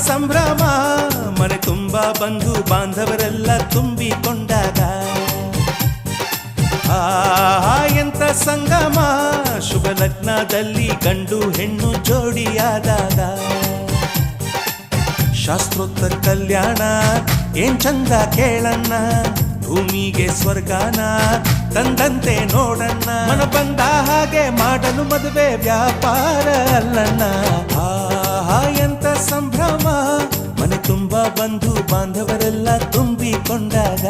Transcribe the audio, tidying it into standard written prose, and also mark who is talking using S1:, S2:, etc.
S1: ಸಂಭ್ರಮ ಮನೆ ತುಂಬ ಬಂಧು ಬಾಂಧವರೆಲ್ಲ ತುಂಬಿಕೊಂಡಾಗ ಎಂತ ಸಂಗಮ ಶುಭ ಲಗ್ನದಲ್ಲಿ ಗಂಡು ಹೆಣ್ಣು ಜೋಡಿಯಾದಾಗ ಶಾಸ್ತ್ರೋತ್ತರ ಕಲ್ಯಾಣ ಏನ್ ಚಂದ ಕೇಳಣ್ಣ ಭೂಮಿಗೆ ಸ್ವರ್ಗಾನ ತಂದಂತೆ ನೋಡಣ್ಣ ಮನ ಬಂದ ಹಾಗೆ ಮಾಡಲು ಮದುವೆ ವ್ಯಾಪಾರ ಅಲ್ಲಣ್ಣ ಎಂತ ಸಂಭ್ರಮ ಮನೆ ತುಂಬ ಬಂಧು ಬಾಂಧವರೆಲ್ಲ ತುಂಬಿಕೊಂಡಾಗ